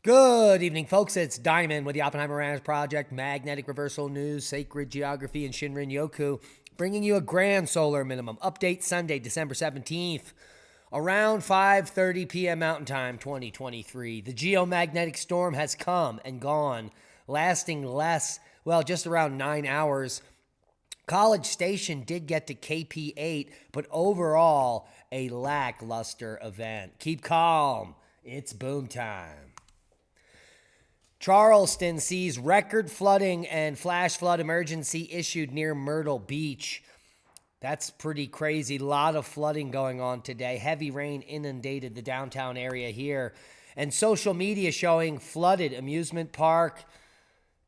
Good evening, folks. It's Diamond with the Oppenheimer Ranch Project, Magnetic Reversal News, Sacred Geography, and Shinrin Yoku, bringing you a grand solar minimum update Sunday, December 17th, around 5:30 p.m. Mountain Time, 2023. The geomagnetic storm has come and gone, lasting just around 9 hours. College Station did get to KP8, but overall, a lackluster event. Keep calm. It's boom time. Charleston sees record flooding and flash flood emergency issued near Myrtle Beach. That's pretty crazy. A lot of flooding going on today. Heavy rain inundated the downtown area here. And social media showing flooded amusement park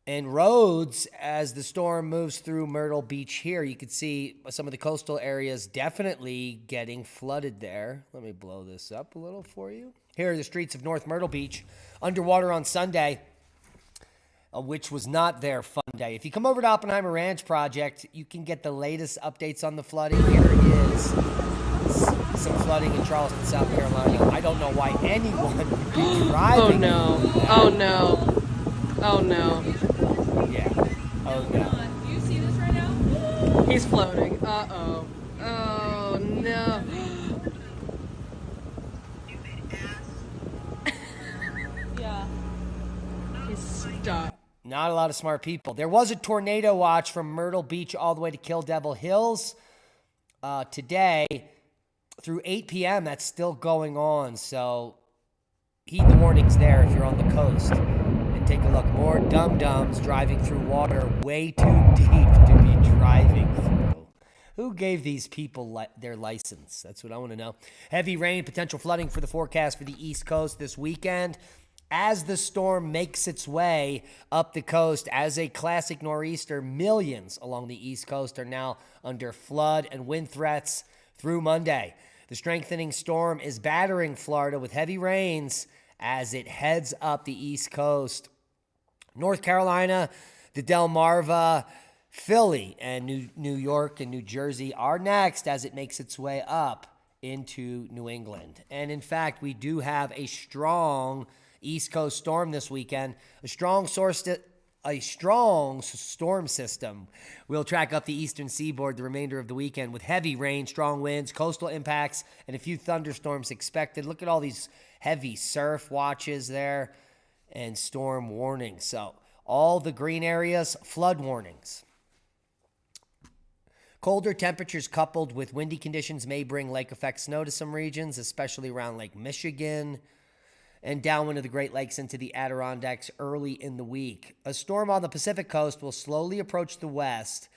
and roads as the storm moves through Myrtle Beach here. You can see some of the coastal areas definitely getting flooded there. Let me blow this up a little for you. Here are the streets of North Myrtle Beach. Underwater on Sunday, which was not their fun day. If you come over to Oppenheimer Ranch Project, you can get the latest updates on the flooding. Here is some flooding in Charleston, South Carolina. I don't know why anyone would be driving. Oh no. Oh no. Yeah. Oh no. Do you see this right now? He's floating. Uh-oh. Oh no. Yeah. He's stuck. Not a lot of smart people. There was a tornado watch from Myrtle Beach all the way to Kill Devil Hills today through 8 p.m. That's still going on. So heed the warnings there if you're on the coast. And take a look. More dum-dums driving through water way too deep to be driving through. Who gave these people their license? That's what I want to know. Heavy rain, potential flooding for the forecast for the East Coast this weekend. As the storm makes its way up the coast as a classic nor'easter, millions along the East Coast are now under flood and wind threats through Monday. The strengthening storm is battering Florida with heavy rains as it heads up the East Coast. North Carolina, the Delmarva, Philly, and New York and New Jersey are next as it makes its way up into New England. And in fact, we do have a strong East Coast storm this weekend. A strong storm system will track up the eastern seaboard the remainder of the weekend with heavy rain, strong winds, coastal impacts, and a few thunderstorms expected. Look at all these heavy surf watches there and storm warnings. So all the green areas, flood warnings. Colder temperatures coupled with windy conditions may bring lake effect snow to some regions, especially around Lake Michigan and downwind of the Great Lakes into the Adirondacks early in the week. A storm on the Pacific coast will slowly approach the west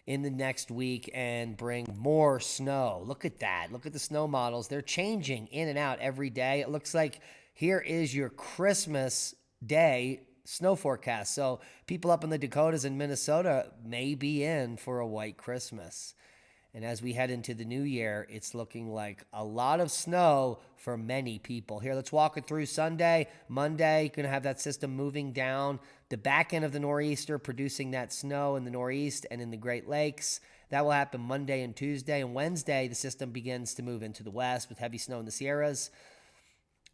in the next week and bring more snow. Look at that. Look at the snow models. They're changing in and out every day. It looks like here is your Christmas Day snow forecast. So people up in the Dakotas and Minnesota may be in for a white Christmas. And as we head into the new year, it's looking like a lot of snow for many people. Here, let's walk it through Sunday. Monday, going to have that system moving down the back end of the nor'easter, producing that snow in the northeast and in the Great Lakes. That will happen Monday and Tuesday. And Wednesday, the system begins to move into the west with heavy snow in the Sierras.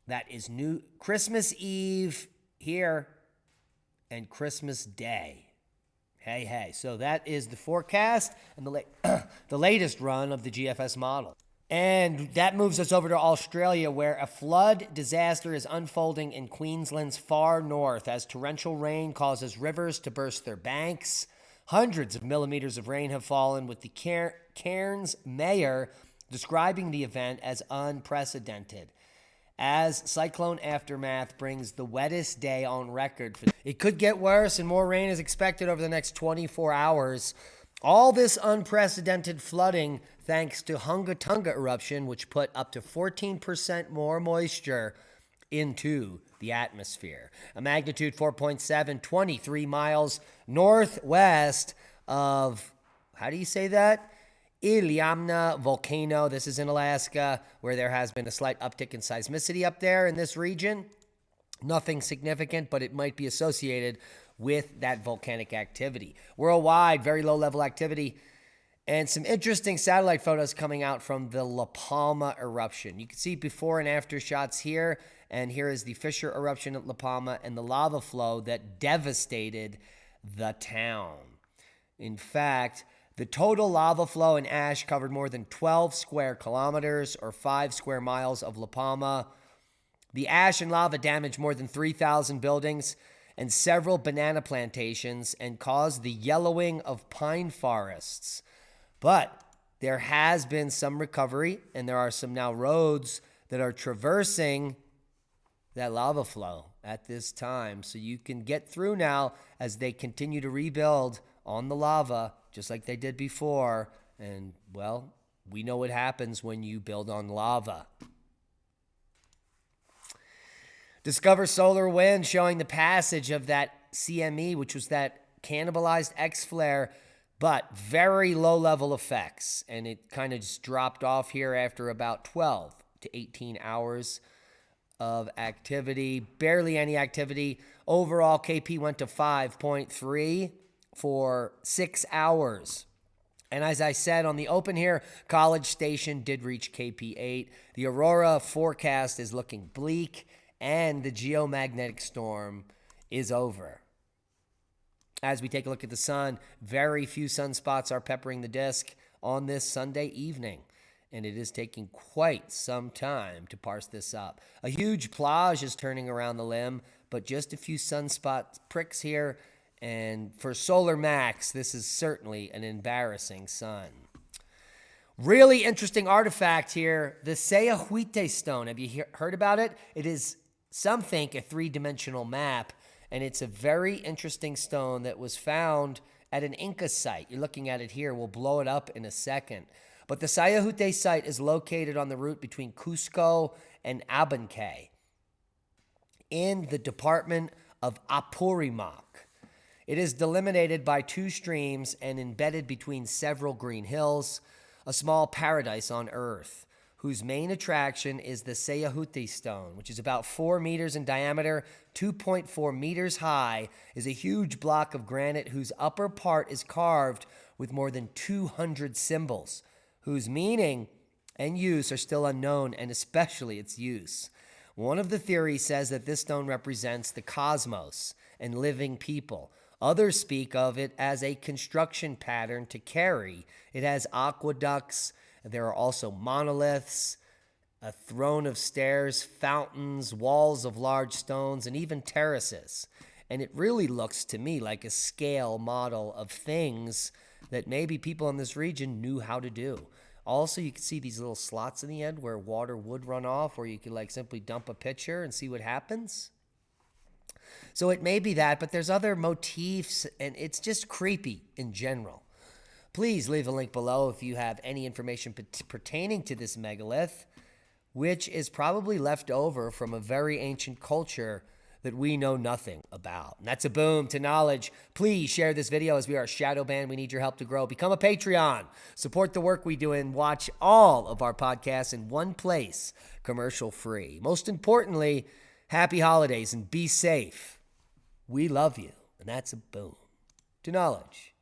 That is new Christmas Eve here and Christmas Day. Hey. So that is the forecast and the latest run of the GFS model. And that moves us over to Australia, where a flood disaster is unfolding in Queensland's far north as torrential rain causes rivers to burst their banks. Hundreds of millimeters of rain have fallen, with the Cairns mayor describing the event as unprecedented. As cyclone aftermath brings the wettest day on record. It could get worse, and more rain is expected over the next 24 hours. All this unprecedented flooding thanks to Hunga Tonga eruption, which put up to 14% more moisture into the atmosphere. A magnitude 4.7, 23 miles northwest of, how do you say that? Iliamna volcano. This is in Alaska, where there has been a slight uptick in seismicity up there in this region. Nothing significant, but it might be associated with that volcanic activity. Worldwide, very low level activity and some interesting satellite photos coming out from the La Palma eruption. You can see before and after shots here, And here is the fissure eruption at La Palma and the lava flow that devastated the town. In fact, the total lava flow and ash covered more than 12 square kilometers or 5 square miles of La Palma. The ash and lava damaged more than 3,000 buildings and several banana plantations and caused the yellowing of pine forests. But there has been some recovery, and there are some now roads that are traversing that lava flow at this time. So you can get through now as they continue to rebuild on the lava, just like they did before. And, well, we know what happens when you build on lava. Discover solar wind showing the passage of that CME, which was that cannibalized X-flare, but very low-level effects. And it kind of just dropped off here after about 12 to 18 hours of activity. Barely any activity. Overall, KP went to 5.3 for 6 hours. And as I said on the open here, College Station did reach KP8. The Aurora forecast is looking bleak, and the geomagnetic storm is over. As we take a look at the sun, very few sunspots are peppering the disk on this Sunday evening, and it is taking quite some time to parse this up. A huge plage is turning around the limb, but just a few sunspot pricks here, and for Solar Max, this is certainly an embarrassing sun. Really interesting artifact here, the Sayhuite stone. Have you heard about it? It is, some think, a three-dimensional map, and it's a very interesting stone that was found at an Inca site. You're looking at it here. We'll blow it up in a second. But the Sayhuite site is located on the route between Cusco and Abancay in the department of Apurimac. It is delimited by two streams and embedded between several green hills, a small paradise on Earth, whose main attraction is the Sayhuite stone, which is about 4 meters in diameter, 2.4 meters high, is a huge block of granite whose upper part is carved with more than 200 symbols, whose meaning and use are still unknown, and especially its use. One of the theories says that this stone represents the cosmos and living people. Others speak of it as a construction pattern to carry. It has aqueducts. There are also monoliths, a throne of stairs, fountains, walls of large stones, and even terraces. And it really looks to me like a scale model of things that maybe people in this region knew how to do. Also, you can see these little slots in the end where water would run off, or you could like simply dump a pitcher and see what happens. So it may be that, but there's other motifs, and it's just creepy in general. Please leave a link below if you have any information pertaining to this megalith, which is probably left over from a very ancient culture that we know nothing about. And that's a boom to knowledge. Please share this video as we are a shadow band. We need your help to grow. Become a Patreon. Support the work we do and watch all of our podcasts in one place, commercial free. Most importantly, happy holidays and be safe. We love you. And that's a boom to knowledge.